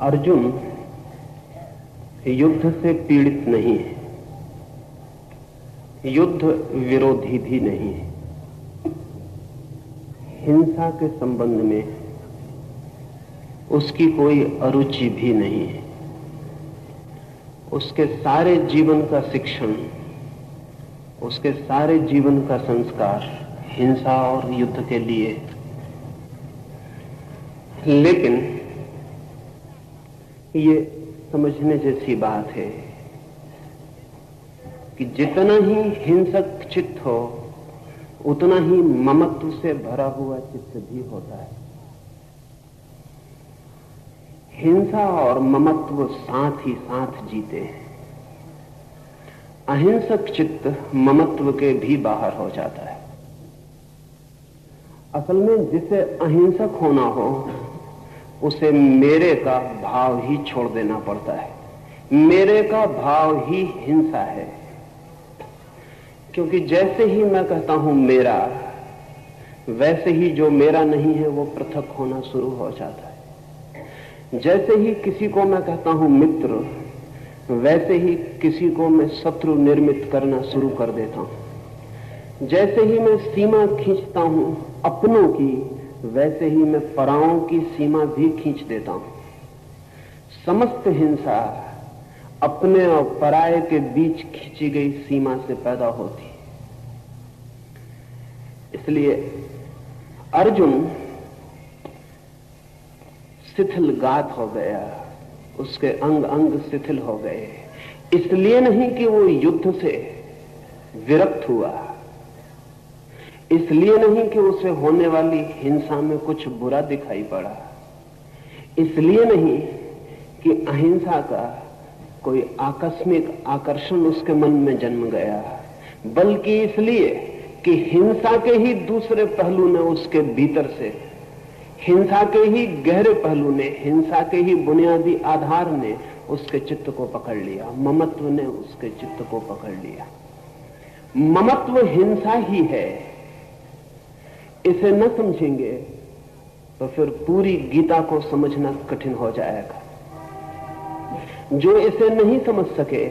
अर्जुन युद्ध से पीड़ित नहीं है, युद्ध विरोधी भी नहीं है। हिंसा के संबंध में उसकी कोई अरुचि भी नहीं है। उसके सारे जीवन का शिक्षण, उसके सारे जीवन का संस्कार हिंसा और युद्ध के लिए। लेकिन ये समझने जैसी बात है कि जितना ही हिंसक चित्त हो उतना ही ममत्व से भरा हुआ चित्त भी होता है। हिंसा और ममत्व साथ ही साथ जीते हैं। अहिंसक चित्त ममत्व के भी बाहर हो जाता है। असल में जिसे अहिंसक होना हो उसे मेरे का भाव ही छोड़ देना पड़ता है। मेरे का भाव ही हिंसा है, क्योंकि जैसे ही मैं कहता हूं मेरा, वैसे ही जो मेरा नहीं है वो पृथक होना शुरू हो जाता है। जैसे ही किसी को मैं कहता हूं मित्र, वैसे ही किसी को मैं शत्रु निर्मित करना शुरू कर देता हूं। जैसे ही मैं सीमा खींचता हूं अपनों की, वैसे ही मैं पराओं की सीमा भी खींच देता हूं। समस्त हिंसा अपने और पराये के बीच खींची गई सीमा से पैदा होती है। इसलिए अर्जुन शिथिलगात हो गया, उसके अंग अंग शिथिल हो गए। इसलिए नहीं कि वो युद्ध से विरक्त हुआ, इसलिए नहीं कि उसे होने वाली हिंसा में कुछ बुरा दिखाई पड़ा, इसलिए नहीं कि अहिंसा का कोई आकस्मिक आकर्षण उसके मन में जन्म गया, बल्कि इसलिए कि हिंसा के ही दूसरे पहलू ने उसके भीतर से, हिंसा के ही गहरे पहलू ने, हिंसा के ही बुनियादी आधार ने उसके चित्त को पकड़ लिया। ममत्व ने उसके चित्त को पकड़ लिया। ममत्व हिंसा ही है। इसे न समझेंगे तो फिर पूरी गीता को समझना कठिन हो जाएगा। जो इसे नहीं समझ सके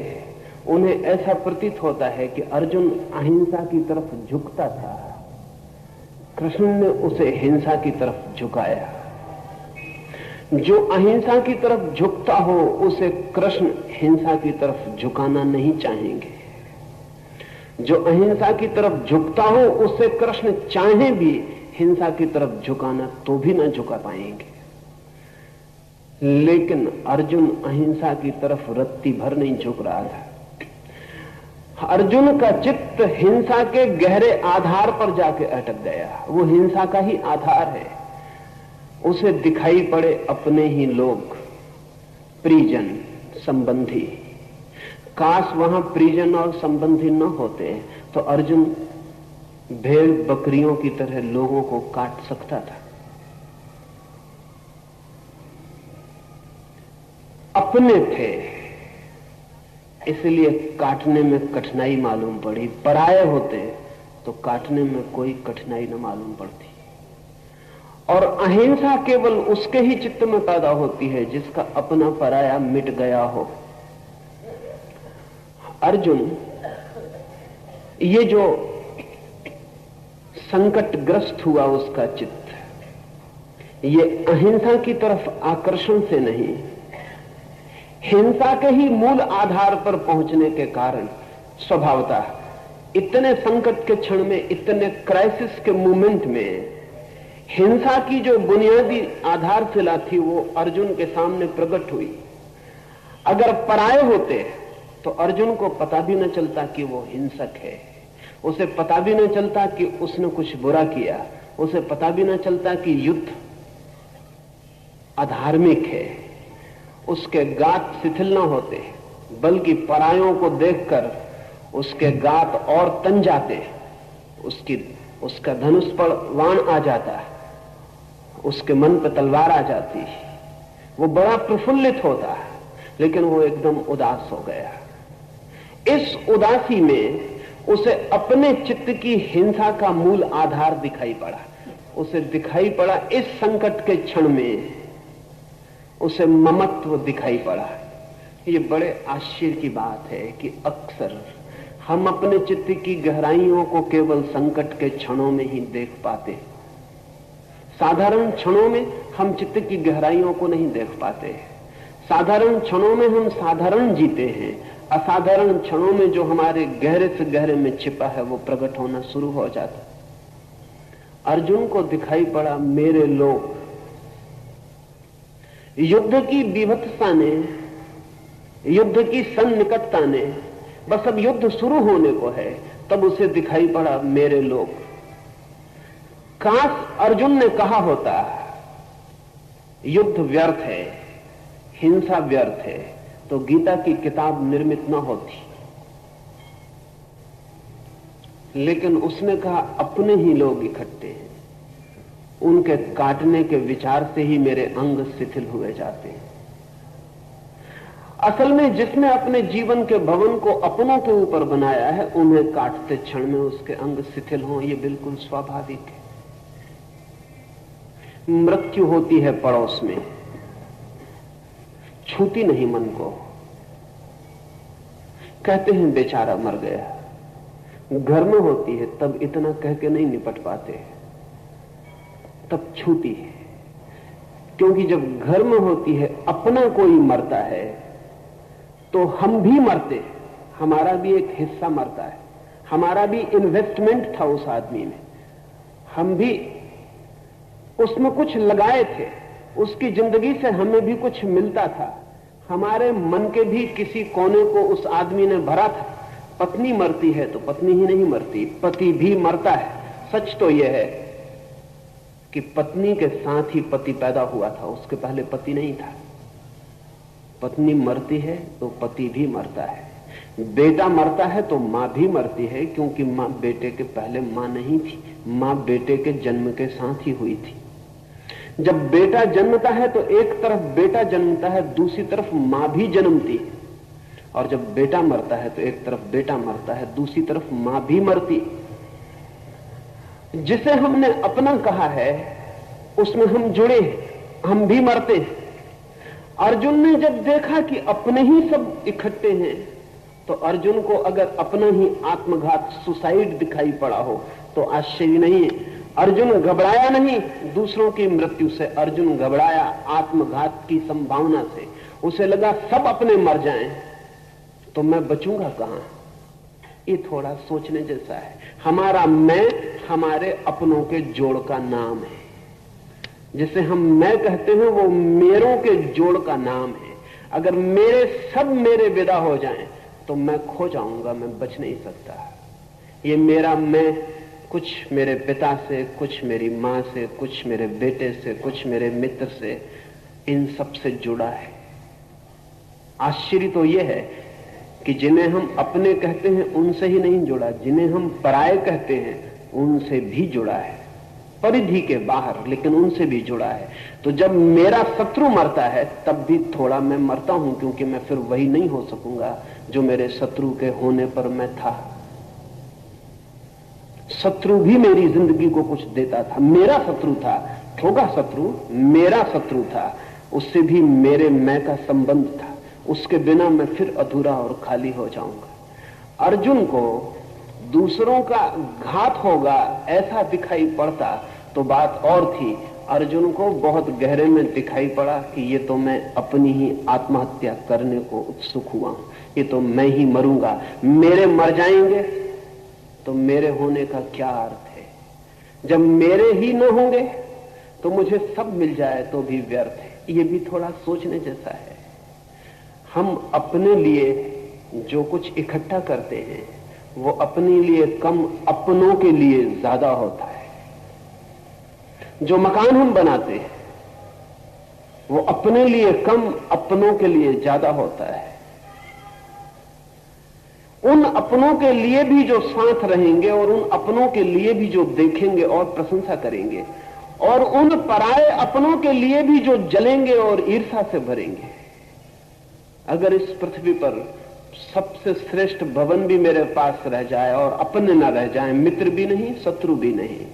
उन्हें ऐसा प्रतीत होता है कि अर्जुन अहिंसा की तरफ झुकता था, कृष्ण ने उसे हिंसा की तरफ झुकाया। जो अहिंसा की तरफ झुकता हो उसे कृष्ण हिंसा की तरफ झुकाना नहीं चाहेंगे। जो अहिंसा की तरफ झुकता हो उसे कृष्ण चाहे भी हिंसा की तरफ झुकाना तो भी ना झुका पाएंगे। लेकिन अर्जुन अहिंसा की तरफ रत्ती भर नहीं झुक रहा था। अर्जुन का चित्त हिंसा के गहरे आधार पर जाके अटक गया। वो हिंसा का ही आधार है। उसे दिखाई पड़े अपने ही लोग, परिजन, संबंधी। काश वहां परिजन और संबंधी न होते तो अर्जुन भेड़ बकरियों की तरह लोगों को काट सकता था। अपने थे इसलिए काटने में कठिनाई मालूम पड़ी। पराये होते तो काटने में कोई कठिनाई न मालूम पड़ती। और अहिंसा केवल उसके ही चित्त में पैदा होती है जिसका अपना पराया मिट गया हो। अर्जुन ये जो संकटग्रस्त हुआ उसका चित्त, ये अहिंसा की तरफ आकर्षण से नहीं, हिंसा के ही मूल आधार पर पहुंचने के कारण स्वभावतः इतने संकट के क्षण में, इतने क्राइसिस के मोमेंट में हिंसा की जो बुनियादी आधारशिला थी वो अर्जुन के सामने प्रकट हुई। अगर पराये होते तो अर्जुन को पता भी न चलता कि वो हिंसक है। उसे पता भी न चलता कि उसने कुछ बुरा किया। उसे पता भी न चलता कि युद्ध अधार्मिक है। उसके गात शिथिल न होते, बल्कि परायों को देखकर उसके गात और तन जाते। उसका धनुष पर वाण आ जाता, उसके मन पर तलवार आ जाती। वो बड़ा प्रफुल्लित होता, लेकिन वो एकदम उदास हो गया। इस उदासी में उसे अपने चित्त की हिंसा का मूल आधार दिखाई पड़ा। उसे दिखाई पड़ा इस संकट के क्षण में उसे ममत्व दिखाई पड़ा। ये बड़े आश्चर्य की बात है कि अक्सर हम अपने चित्त की गहराइयों को केवल संकट के क्षणों में ही देख पाते। साधारण क्षणों में हम चित्त की गहराइयों को नहीं देख पाते। साधारण क्षणों में हम साधारण जीते हैं, असाधारण क्षणों में जो हमारे गहरे से गहरे में छिपा है वो प्रकट होना शुरू हो जाता। अर्जुन को दिखाई पड़ा मेरे लोग। युद्ध की विभत्सता ने, युद्ध की सन्निकटता ने, बस अब युद्ध शुरू होने को है, तब उसे दिखाई पड़ा मेरे लोग। काश अर्जुन ने कहा होता युद्ध व्यर्थ है, हिंसा व्यर्थ है, तो गीता की किताब निर्मित न होती। लेकिन उसने कहा अपने ही लोग इकट्ठे हैं, उनके काटने के विचार से ही मेरे अंग शिथिल हुए जाते हैं। असल में जिसने अपने जीवन के भवन को अपनों के ऊपर बनाया है, उन्हें काटते क्षण में उसके अंग शिथिल हों, यह बिल्कुल स्वाभाविक है। मृत्यु होती है पड़ोस में, छूती नहीं मन को। कहते हैं बेचारा मर गया। घर में होती है तब इतना कह के नहीं निपट पाते, तब छूती है। क्योंकि जब घर में होती है अपना कोई मरता है तो हम भी मरते, हमारा भी एक हिस्सा मरता है, हमारा भी इन्वेस्टमेंट था उस आदमी में, हम भी उसमें कुछ लगाए थे, उसकी जिंदगी से हमें भी कुछ मिलता था, हमारे मन के भी किसी कोने को उस आदमी ने भरा था। पत्नी मरती है तो पत्नी ही नहीं मरती, पति भी मरता है। सच तो यह है कि पत्नी के साथ ही पति पैदा हुआ था, उसके पहले पति नहीं था। पत्नी मरती है तो पति भी मरता है, बेटा मरता है तो मां भी मरती है, क्योंकि मां बेटे के पहले मां नहीं थी, मां बेटे के जन्म के साथ ही हुई थी। जब बेटा जन्मता है तो एक तरफ बेटा जन्मता है, दूसरी तरफ मां भी जन्मती है, और जब बेटा मरता है तो एक तरफ बेटा मरता है, दूसरी तरफ मां भी मरती। जिसे हमने अपना कहा है उसमें हम जुड़े, हम भी मरते हैं। अर्जुन ने जब देखा कि अपने ही सब इकट्ठे हैं, तो अर्जुन को अगर अपना ही आत्मघात, सुसाइड दिखाई पड़ा हो तो आश्चर्य नहीं है। अर्जुन घबराया नहीं दूसरों की मृत्यु से, अर्जुन घबराया आत्मघात की संभावना से। उसे लगा सब अपने मर जाएं तो मैं बचूंगा कहां। ये थोड़ा सोचने जैसा है। हमारा मैं हमारे अपनों के जोड़ का नाम है। जिसे हम मैं कहते हैं वो मेरों के जोड़ का नाम है। अगर मेरे विदा हो जाएं तो मैं खो जाऊंगा, मैं बच नहीं सकता। ये मेरा मैं कुछ मेरे पिता से, कुछ मेरी मां से, कुछ मेरे बेटे से, कुछ मेरे मित्र से, इन सब से जुड़ा है। आश्चर्य तो यह है कि जिन्हें हम अपने कहते हैं उनसे ही नहीं जुड़ा, जिन्हें हम पराये कहते हैं उनसे भी जुड़ा है, परिधि के बाहर, लेकिन उनसे भी जुड़ा है। तो जब मेरा शत्रु मरता है तब भी थोड़ा मैं मरता हूं, क्योंकि मैं फिर वही नहीं हो सकूंगा जो मेरे शत्रु के होने पर मैं था। शत्रु भी मेरी जिंदगी को कुछ देता था, मेरा शत्रु था, ठोका शत्रु मेरा शत्रु था, उससे भी मेरे मैं का संबंध था। उसके बिना मैं फिर अधूरा और खाली हो जाऊंगा। अर्जुन को दूसरों का घात होगा ऐसा दिखाई पड़ता तो बात और थी। अर्जुन को बहुत गहरे में दिखाई पड़ा कि ये तो मैं अपनी ही आत्महत्या करने को उत्सुक हुआ हूं, ये तो मैं ही मरूंगा। मेरे मर जाएंगे तो मेरे होने का क्या अर्थ है। जब मेरे ही न होंगे तो मुझे सब मिल जाए तो भी व्यर्थ है। ये भी थोड़ा सोचने जैसा है। हम अपने लिए जो कुछ इकट्ठा करते हैं वो अपने लिए कम, अपनों के लिए ज्यादा होता है। जो मकान हम बनाते हैं वो अपने लिए कम, अपनों के लिए ज्यादा होता है। उन अपनों के लिए भी जो साथ रहेंगे और उन अपनों के लिए भी जो देखेंगे और प्रशंसा करेंगे, और उन पराये अपनों के लिए भी जो जलेंगे और ईर्ष्या से भरेंगे। अगर इस पृथ्वी पर सबसे श्रेष्ठ भवन भी मेरे पास रह जाए और अपने न रह जाए, मित्र भी नहीं शत्रु भी नहीं,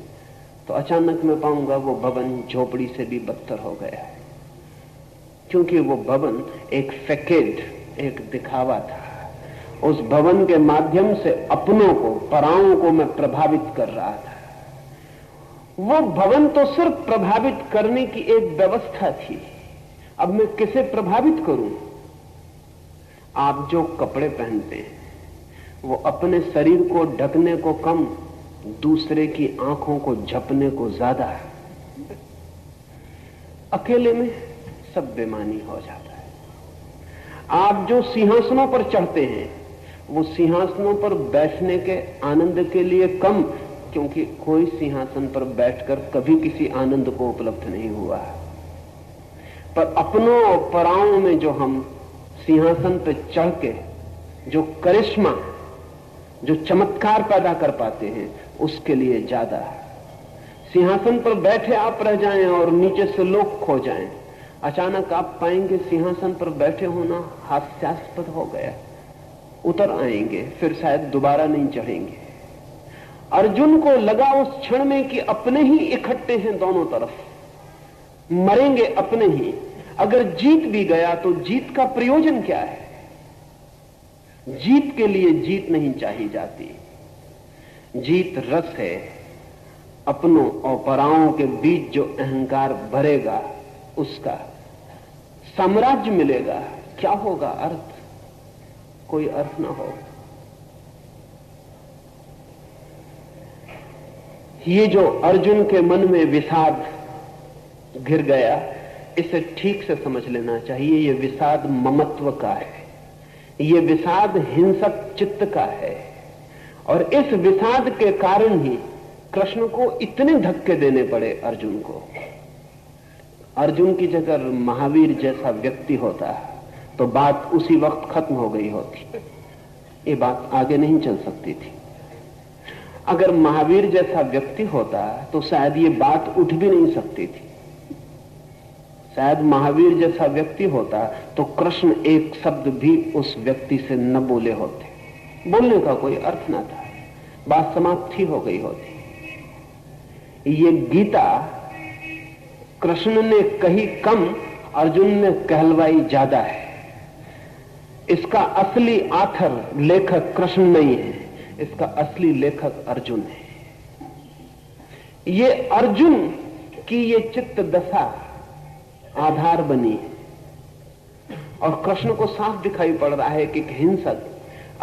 तो अचानक मैं पाऊंगा वो भवन झोपड़ी से भी बदतर हो गया है। क्योंकि वो भवन एक फैकेड, एक दिखावा था। उस भवन के माध्यम से अपनों को, पराओं को मैं प्रभावित कर रहा था। वो भवन तो सिर्फ प्रभावित करने की एक व्यवस्था थी। अब मैं किसे प्रभावित करूं? आप जो कपड़े पहनते हैं वो अपने शरीर को ढकने को कम, दूसरे की आंखों को झपने को ज्यादा है। अकेले में सब बेमानी हो जाता है। आप जो सिंहासनों पर चढ़ते हैं वो सिंहासनों पर बैठने के आनंद के लिए कम, क्योंकि कोई सिंहासन पर बैठकर कभी किसी आनंद को उपलब्ध नहीं हुआ है। पर अपनों और पराओं में जो हम सिंहासन पर चढ़ के जो करिश्मा, जो चमत्कार पैदा कर पाते हैं, उसके लिए ज्यादा है। सिंहासन पर बैठे आप रह जाएं और नीचे से लोग खो जाएं, अचानक आप पाएंगे सिंहासन पर बैठे होना हास्यास्पद हो गया, उतर आएंगे, फिर शायद दोबारा नहीं चढ़ेंगे। अर्जुन को लगा उस क्षण में कि अपने ही इकट्ठे हैं दोनों तरफ, मरेंगे अपने ही। अगर जीत भी गया तो जीत का प्रयोजन क्या है? जीत के लिए जीत नहीं चाहिए जाती। जीत रस है। अपनों और पराओं के बीच जो अहंकार भरेगा उसका साम्राज्य मिलेगा। क्या होगा? अर्थ, कोई अर्थ ना हो। ये जो अर्जुन के मन में विषाद घिर गया, इसे ठीक से समझ लेना चाहिए। ये विषाद ममत्व का है, ये विषाद हिंसक चित्त का है। और इस विषाद के कारण ही कृष्ण को इतने धक्के देने पड़े अर्जुन को। अर्जुन की जगह महावीर जैसा व्यक्ति होता तो बात उसी वक्त खत्म हो गई होती, ये बात आगे नहीं चल सकती थी। अगर महावीर जैसा व्यक्ति होता तो शायद ये बात उठ भी नहीं सकती थी। शायद महावीर जैसा व्यक्ति होता तो कृष्ण एक शब्द भी उस व्यक्ति से न बोले होते, बोलने का कोई अर्थ ना था, बात समाप्ति हो गई होती। ये गीता कृष्ण ने कही कम, अर्जुन ने कहलवाई ज्यादा है। इसका असली आथर लेखक कृष्ण नहीं है, इसका असली लेखक अर्जुन है। ये अर्जुन की ये चित्त दशा आधार बनी और कृष्ण को साफ दिखाई पड़ रहा है कि हिंसक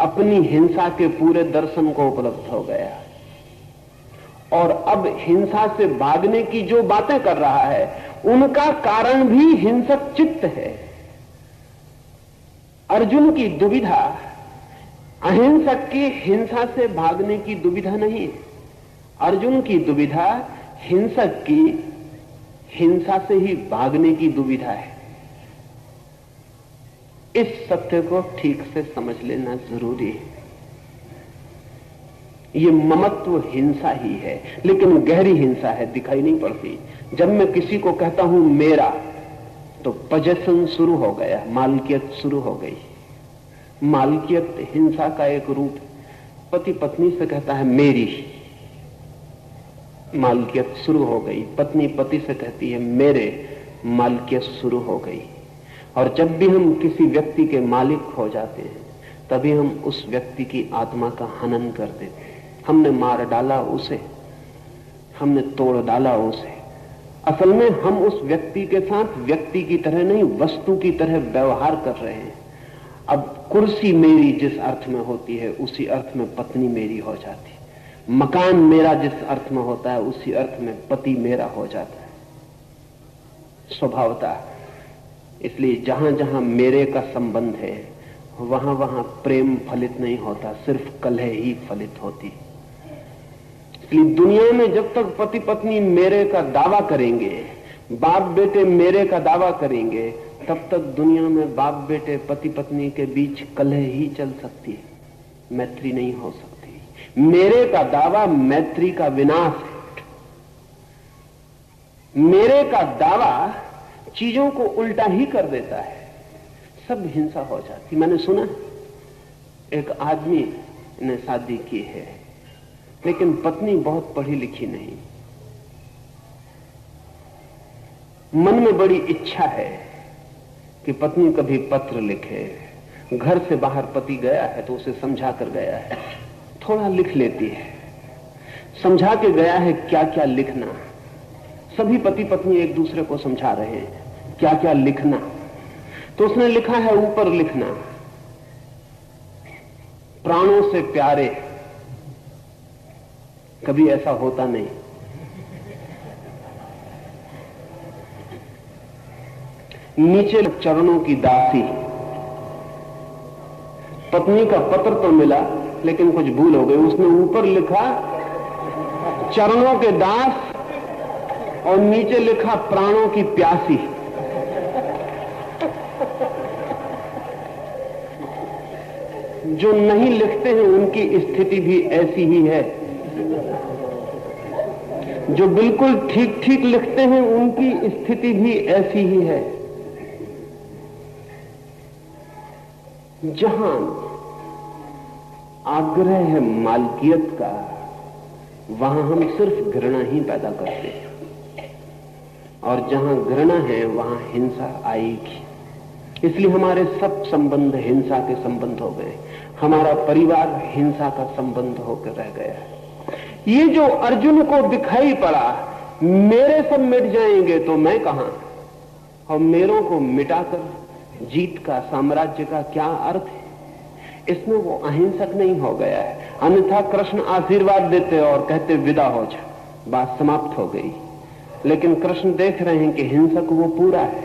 अपनी हिंसा के पूरे दर्शन को उपलब्ध हो गया और अब हिंसा से भागने की जो बातें कर रहा है उनका कारण भी हिंसक चित्त है। अर्जुन की दुविधा अहिंसक की हिंसा से भागने की दुविधा नहीं, अर्जुन की दुविधा हिंसक की हिंसा से ही भागने की दुविधा है। इस सत्य को ठीक से समझ लेना जरूरी है। ये ममत्व हिंसा ही है, लेकिन गहरी हिंसा है, दिखाई नहीं पड़ती। जब मैं किसी को कहता हूं मेरा, तो पजेशन शुरू हो गया, मालकियत शुरू हो गई। मालकियत हिंसा का एक रूप। पति पत्नी से कहता है मेरी, मालकियत शुरू हो गई। पत्नी पति से कहती है मेरे, मालकियत शुरू हो गई। और जब भी हम किसी व्यक्ति के मालिक हो जाते हैं तभी हम उस व्यक्ति की आत्मा का हनन कर देते हैं। हमने मार डाला उसे, हमने तोड़ डाला उसे। असल में हम उस व्यक्ति के साथ व्यक्ति की तरह नहीं, वस्तु की तरह व्यवहार कर रहे हैं। अब कुर्सी मेरी जिस अर्थ में होती है उसी अर्थ में पत्नी मेरी हो जाती है। मकान मेरा जिस अर्थ में होता है उसी अर्थ में पति मेरा हो जाता है स्वभावतः। इसलिए जहां जहां मेरे का संबंध है वहां वहां प्रेम फलित नहीं होता, सिर्फ कलह ही फलित होती। इसलिए दुनिया में जब तक पति पत्नी मेरे का दावा करेंगे, बाप बेटे मेरे का दावा करेंगे, तब तक दुनिया में बाप बेटे पति पत्नी के बीच कलह ही चल सकती है, मैत्री नहीं हो सकती। मेरे का दावा मैत्री का विनाश है। मेरे का दावा चीजों को उल्टा ही कर देता है, सब हिंसा हो जाती। मैंने सुना एक आदमी ने शादी की है लेकिन पत्नी बहुत पढ़ी लिखी नहीं, मन में बड़ी इच्छा है कि पत्नी कभी पत्र लिखे, घर से बाहर पति गया है तो उसे समझा कर गया है, थोड़ा लिख लेती है, समझा के गया है क्या क्या लिखना। सभी पति पत्नी एक दूसरे को समझा रहे हैं क्या क्या लिखना। तो उसने लिखा है ऊपर लिखना, प्राणों से प्यारे। कभी ऐसा होता नहीं। नीचे चरणों की दासी। पत्नी का पत्र तो मिला लेकिन कुछ भूल हो गई, उसने ऊपर लिखा चरणों के दास और नीचे लिखा प्राणों की प्यासी। जो नहीं लिखते हैं उनकी स्थिति भी ऐसी ही है, जो बिल्कुल ठीक ठीक लिखते हैं उनकी स्थिति भी ऐसी ही है। जहां आग्रह है मालकियत का, वहां हम सिर्फ घृणा ही पैदा करते हैं, और जहां घृणा है वहां हिंसा आएगी। इसलिए हमारे सब संबंध हिंसा के संबंध हो गए, हमारा परिवार हिंसा का संबंध होकर रह गया है। ये जो अर्जुन को दिखाई पड़ा, मेरे सब मिट जाएंगे तो मैं कहां, और मेरों को मिटाकर जीत का, साम्राज्य का क्या अर्थ है, इसमें वो अहिंसक नहीं हो गया है। अन्यथा कृष्ण आशीर्वाद देते और कहते विदा हो जा, बात समाप्त हो गई। लेकिन कृष्ण देख रहे हैं कि हिंसक वो पूरा है,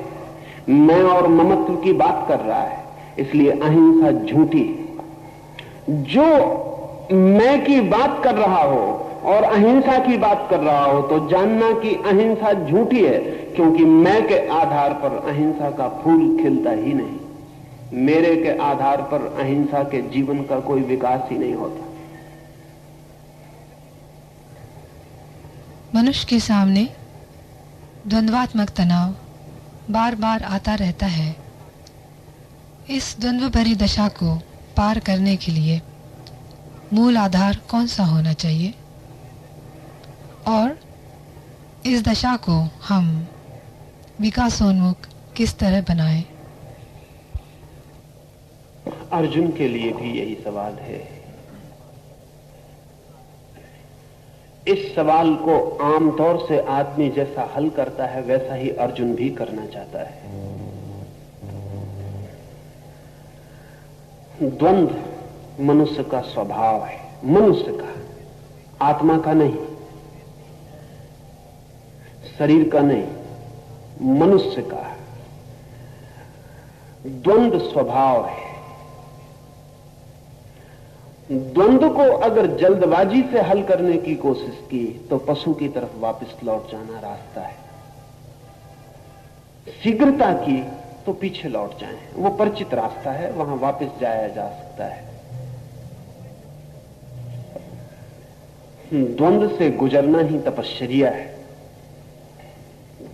मैं और ममत्व की बात कर रहा है, इसलिए अहिंसा झूठी। जो मैं की बात कर रहा हो और अहिंसा की बात कर रहा हो तो जानना कि अहिंसा झूठी है, क्योंकि मैं के आधार पर अहिंसा का फूल खिलता ही नहीं, मेरे के आधार पर अहिंसा के जीवन का कोई विकास ही नहीं होता। मनुष्य के सामने द्वंद्वात्मक तनाव बार बार आता रहता है। इस द्वंद्व भरी दशा को पार करने के लिए मूल आधार कौन सा होना चाहिए, और इस दशा को हम विकासोन्मुख किस तरह बनाएं? अर्जुन के लिए भी यही सवाल है। इस सवाल को आमतौर से आदमी जैसा हल करता है वैसा ही अर्जुन भी करना चाहता है। द्वंद्व मनुष्य का स्वभाव है, मनुष्य का, आत्मा का नहीं, शरीर का नहीं, मनुष्य का। द्वंद्व स्वभाव है। द्वंद्व को अगर जल्दबाजी से हल करने की कोशिश की तो पशु की तरफ वापस लौट जाना रास्ता है। शीघ्रता की तो पीछे लौट जाएं, वो परिचित रास्ता है, वहां वापस जाया जा सकता है। द्वंद्व से गुजरना ही तपश्चर्या है।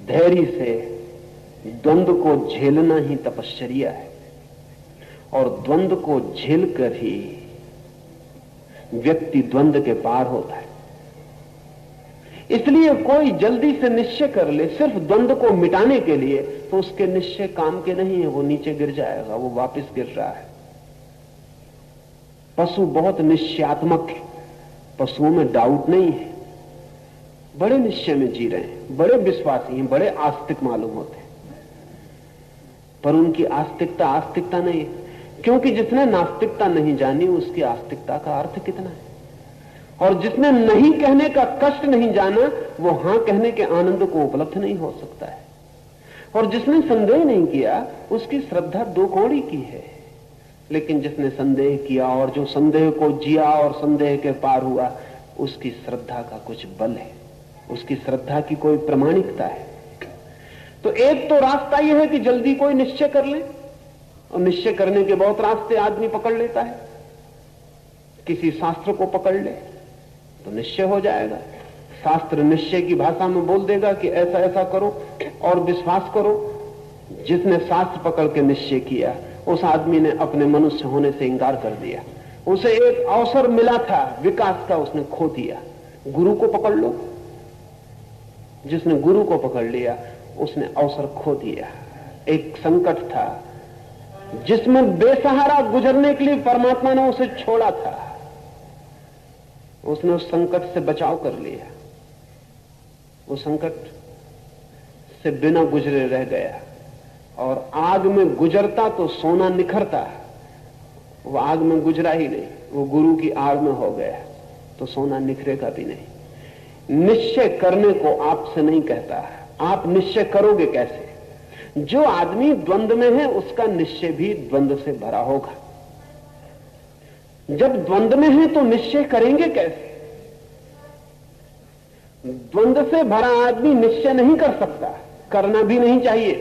धैर्य से द्वंद्व को झेलना ही तपश्चर्या है, और द्वंद्व को झेलकर ही व्यक्ति द्वंद्व के पार होता है। इसलिए कोई जल्दी से निश्चय कर ले सिर्फ द्वंद्व को मिटाने के लिए, तो उसके निश्चय काम के नहीं है, वो नीचे गिर जाएगा, वो वापस गिर रहा है। पशु बहुत निश्चयात्मक है, पशुओं में डाउट नहीं है, बड़े निश्चय में जी रहे हैं, बड़े विश्वासी हैं, बड़े आस्तिक मालूम होते हैं, पर उनकी आस्तिकता आस्तिकता नहीं है, क्योंकि जिसने नास्तिकता नहीं जानी उसकी आस्तिकता का अर्थ कितना है। और जिसने नहीं कहने का कष्ट नहीं जाना वो हां कहने के आनंद को उपलब्ध नहीं हो सकता है। और जिसने संदेह नहीं किया उसकी श्रद्धा दो कौड़ी की है। लेकिन जिसने संदेह किया और जो संदेह को जिया और संदेह के पार हुआ, उसकी श्रद्धा का कुछ बल है, उसकी श्रद्धा की कोई प्रामाणिकता है। तो एक तो रास्ता यह है कि जल्दी कोई निश्चय कर ले, और निश्चय करने के बहुत रास्ते आदमी पकड़ लेता है। किसी शास्त्र को पकड़ ले तो निश्चय हो जाएगा, शास्त्र निश्चय की भाषा में बोल देगा कि ऐसा ऐसा करो और विश्वास करो। जिसने शास्त्र पकड़ के निश्चय किया उस आदमी ने अपने मनुष्य होने से इंकार कर दिया। उसे एक अवसर मिला था विकास का, उसने खो दिया। गुरु को पकड़ लो, जिसने गुरु को पकड़ लिया उसने अवसर खो दिया। एक संकट था जिसमें बेसहारा गुजरने के लिए परमात्मा ने उसे छोड़ा था। उसने उस संकट से बचाव कर लिया, वो संकट से बिना गुजरे रह गया। और आग में गुजरता तो सोना निखरता, वो आग में गुजरा ही नहीं, वो गुरु की आड़ में हो गया तो सोना निखरेगा भी नहीं। निश्चय करने को आपसे नहीं कहता, आप निश्चय करोगे कैसे? जो आदमी द्वंद्व में है उसका निश्चय भी द्वंद्व से भरा होगा। जब द्वंद्व में है तो निश्चय करेंगे कैसे? द्वंद्व से भरा आदमी निश्चय नहीं कर सकता, करना भी नहीं चाहिए।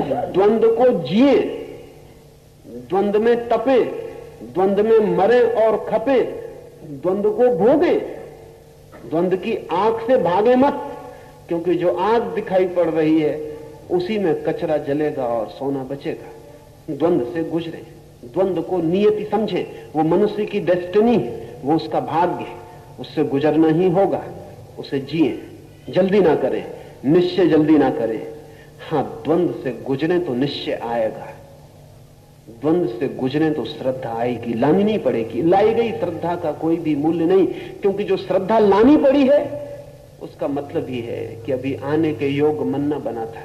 द्वंद्व को जिए, द्वंद्व में तपे, द्वंद्व में मरे और खपे, द्वंद्व को भोगे, द्वंद्व की आग से भागे मत, क्योंकि जो आग दिखाई पड़ रही है उसी में कचरा जलेगा और सोना बचेगा। द्वंद्व से गुजरे, द्वंद्व को नियति समझे, वो मनुष्य की डेस्टिनी है, वो उसका भाग्य है, उससे गुजरना ही होगा। उसे जिए, जल्दी ना करें, निश्चय जल्दी ना करें। हाँ, द्वंद्व से गुजरे तो निश्चय आएगा, द्वंद्व से गुजरे तो श्रद्धा आएगी, लानी नहीं पड़ेगी। लाई गई श्रद्धा का कोई भी मूल्य नहीं, क्योंकि जो श्रद्धा लानी पड़ी है उसका मतलब ही है कि अभी आने के योग मन न बना था,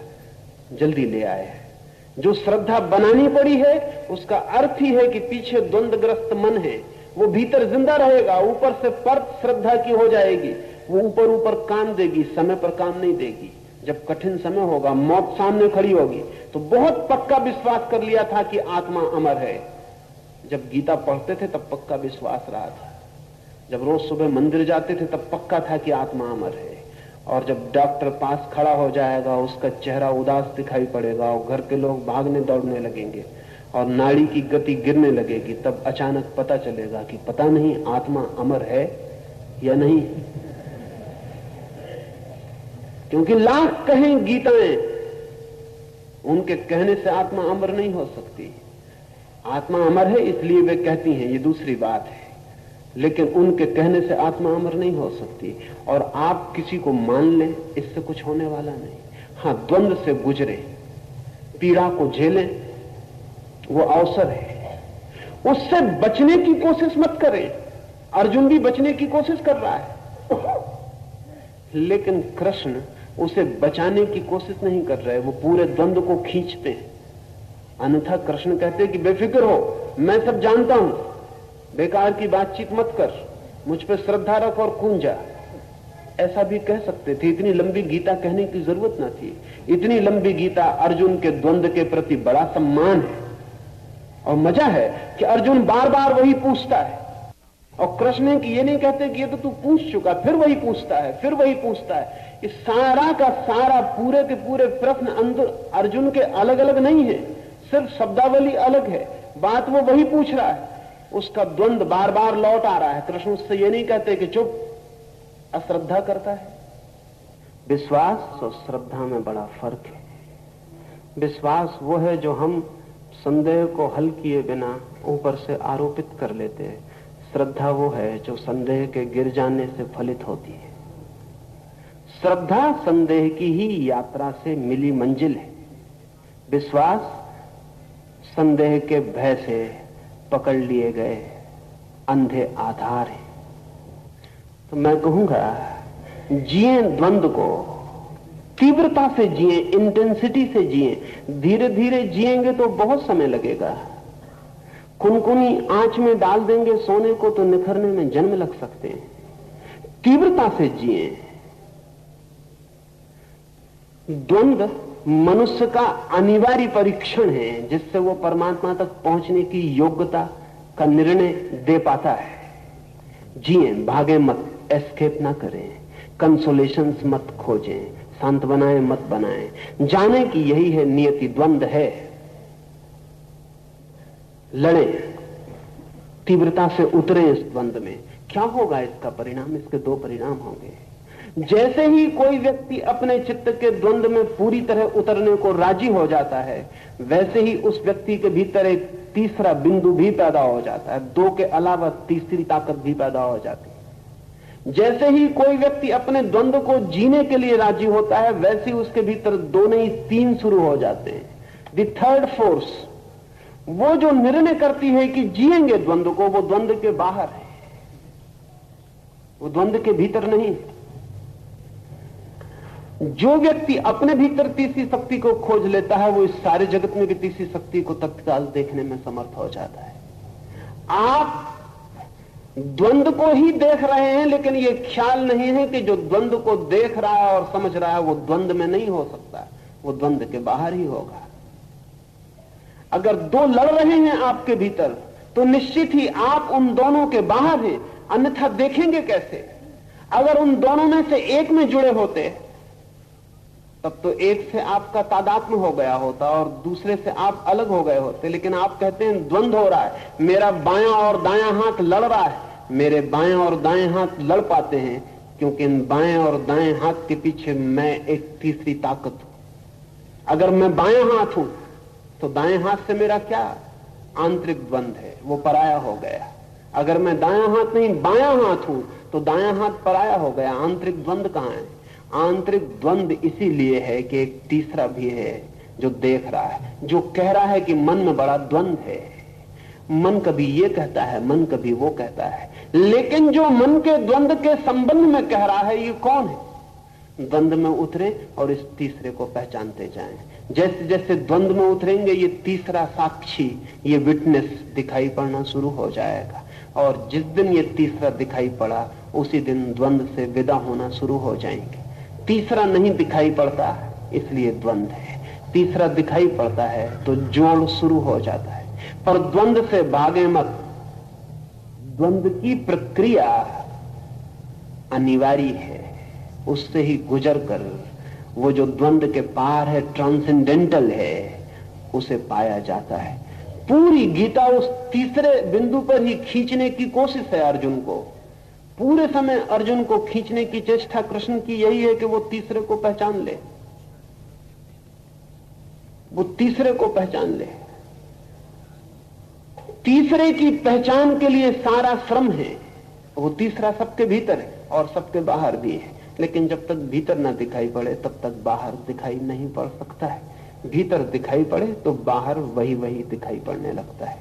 जल्दी ले आए। जो श्रद्धा बनानी पड़ी है उसका अर्थ ही है कि पीछे द्वंद्वग्रस्त मन है, वो भीतर जिंदा रहेगा, ऊपर से परत श्रद्धा की हो जाएगी, वो ऊपर ऊपर काम देगी, समय पर काम नहीं देगी। जब कठिन समय होगा, मौत सामने खड़ी होगी, तो बहुत पक्का विश्वास कर लिया था कि आत्मा अमर है। जब गीता पढ़ते थे तब पक्का विश्वास रहा था, जब रोज सुबह मंदिर जाते थे तब पक्का था कि आत्मा अमर है। और जब डॉक्टर पास खड़ा हो जाएगा, उसका चेहरा उदास दिखाई पड़ेगा और घर के लोग भागने दौड़ने लगेंगे और नाड़ी की गति गिरने लगेगी, तब अचानक पता चलेगा कि पता नहीं आत्मा अमर है या नहीं। क्योंकि लाख कहें गीताएं, उनके कहने से आत्मा अमर नहीं हो सकती। आत्मा अमर है इसलिए वे कहती हैं, ये दूसरी बात है, लेकिन उनके कहने से आत्मा अमर नहीं हो सकती। और आप किसी को मान लें, इससे कुछ होने वाला नहीं। हाँ, द्वंद्व से गुजरे, पीड़ा को झेलें, वो अवसर है। उससे बचने की कोशिश मत करें। अर्जुन भी बचने की कोशिश कर रहा है, लेकिन कृष्ण उसे बचाने की कोशिश नहीं कर रहे, वो पूरे द्वंद्व को खींचते हैं। अन्यथा कृष्ण कहते हैं कि बेफिक्र हो, मैं सब जानता हूं, बेकार की बातचीत मत कर, मुझ पे श्रद्धा रख और कूद जा। ऐसा भी कह सकते थे, इतनी लंबी गीता कहने की जरूरत ना थी। इतनी लंबी गीता अर्जुन के द्वंद्व के प्रति बड़ा सम्मान है। और मजा है कि अर्जुन बार बार वही पूछता है, और कृष्ण की ये नहीं कहते कि ये तो तू पूछ चुका, फिर वही पूछता है, फिर वही पूछता है। इस सारा का सारा पूरे के पूरे प्रश्न अंदर अर्जुन के अलग अलग नहीं है, सिर्फ शब्दावली अलग है, बात वो वही पूछ रहा है। उसका द्वंद्व बार बार लौट आ रहा है। कृष्ण उससे ये नहीं कहते कि चुप, अश्रद्धा करता है। विश्वास और श्रद्धा में बड़ा फर्क है। विश्वास वो है जो हम संदेह को हल किए बिना ऊपर से आरोपित कर लेते हैं। श्रद्धा वो है जो संदेह के गिर जाने से फलित होती है। श्रद्धा संदेह की ही यात्रा से मिली मंजिल है। विश्वास संदेह के भय से पकड़ लिए गए अंधे आधार है। तो मैं कहूंगा, जिए द्वंद्व को, तीव्रता से जिए, इंटेंसिटी से जिए। धीरे धीरे जिएंगे तो बहुत समय लगेगा। कुनकुनी आंच में डाल देंगे सोने को तो निखरने में जन्म लग सकते हैं। तीव्रता से जिए। द्वंद्व मनुष्य का अनिवार्य परीक्षण है, जिससे वो परमात्मा तक पहुंचने की योग्यता का निर्णय दे पाता है। जिए, भागे मत, एस्केप ना करें, कंसोलेशंस मत खोजें, सांत्वनाएं मत बनाएं। जाने कि यही है नियति, द्वंद्व है। लड़ें, तीव्रता से उतरें इस द्वंद्व में। क्या होगा इसका परिणाम? इसके दो परिणाम होंगे। जैसे ही कोई व्यक्ति अपने चित्त के द्वंद्व में पूरी तरह उतरने को राजी हो जाता है, वैसे ही उस व्यक्ति के भीतर एक तीसरा बिंदु भी पैदा हो जाता है। दो के अलावा तीसरी ताकत भी पैदा हो जाती है। जैसे ही कोई व्यक्ति अपने द्वंद्व को जीने के लिए राजी होता है, वैसे ही उसके भीतर दो नहीं तीन शुरू हो जाते हैं। द थर्ड फोर्स, वो जो निर्णय करती है कि जिएंगे द्वंद्व को, वो द्वंद्व के बाहर है, वो द्वंद्व के भीतर नहीं। जो व्यक्ति अपने भीतर तीसरी शक्ति को खोज लेता है, वो इस सारे जगत में भी तीसरी शक्ति को तत्काल देखने में समर्थ हो जाता है। आप द्वंद्व को ही देख रहे हैं, लेकिन ये ख्याल नहीं है कि जो द्वंद्व को देख रहा है और समझ रहा है वो द्वंद्व में नहीं हो सकता, वो द्वंद्व के बाहर ही होगा। अगर दो लड़ रहे हैं आपके भीतर, तो निश्चित ही आप उन दोनों के बाहर हैं, अन्यथा देखेंगे कैसे? अगर उन दोनों में से एक में जुड़े होते तब तो एक से आपका तादात्म्य हो गया होता और दूसरे से आप अलग हो गए होते। लेकिन आप कहते हैं द्वंद्व हो रहा है, मेरा बायां और दायां हाथ लड़ रहा है। मेरे बाएं और दाएं हाथ लड़ पाते हैं क्योंकि इन बाएं और दाएं हाथ के पीछे मैं एक तीसरी ताकत हूं। अगर मैं बायां हाथ हूं तो दाएं हाथ से मेरा क्या आंतरिक द्वंद्व है, वो पराया हो गया। अगर मैं दायां हाथ नहीं बायां हाथ हूं तो दायां हाथ पराया हो गया। आंतरिक द्वंद्व कहां है? आंतरिक द्वंद्व इसीलिए है कि एक तीसरा भी है जो देख रहा है, जो कह रहा है कि मन में बड़ा द्वंद्व है। मन कभी ये कहता है, मन कभी वो कहता है, लेकिन जो मन के द्वंद्व के संबंध में कह रहा है, ये कौन है? द्वंद्व में उतरे और इस तीसरे को पहचानते जाएं। जैसे जैसे द्वंद्व में उतरेंगे, ये तीसरा साक्षी, ये विटनेस दिखाई पड़ना शुरू हो जाएगा। और जिस दिन ये तीसरा दिखाई पड़ा, उसी दिन द्वंद्व से विदा होना शुरू हो जाएंगे। तीसरा नहीं दिखाई पड़ता इसलिए द्वंद्व है, तीसरा दिखाई पड़ता है तो जोड़ शुरू हो जाता है। पर द्वंद्व से भागे मत, द्वंद्व की प्रक्रिया अनिवार्य है, उससे ही गुजर कर वो जो द्वंद्व के पार है, ट्रांसेंडेंटल है, उसे पाया जाता है। पूरी गीता उस तीसरे बिंदु पर ही खींचने की कोशिश है अर्जुन को। पूरे समय अर्जुन को खींचने की चेष्टा कृष्ण की यही है कि वो तीसरे को पहचान ले, वो तीसरे को पहचान ले। तीसरे की पहचान के लिए सारा श्रम है। वो तीसरा सबके भीतर है और सबके बाहर भी है, लेकिन जब तक भीतर ना दिखाई पड़े तब तक बाहर दिखाई नहीं पड़ सकता है। भीतर दिखाई पड़े तो बाहर वही वही दिखाई पड़ने लगता है।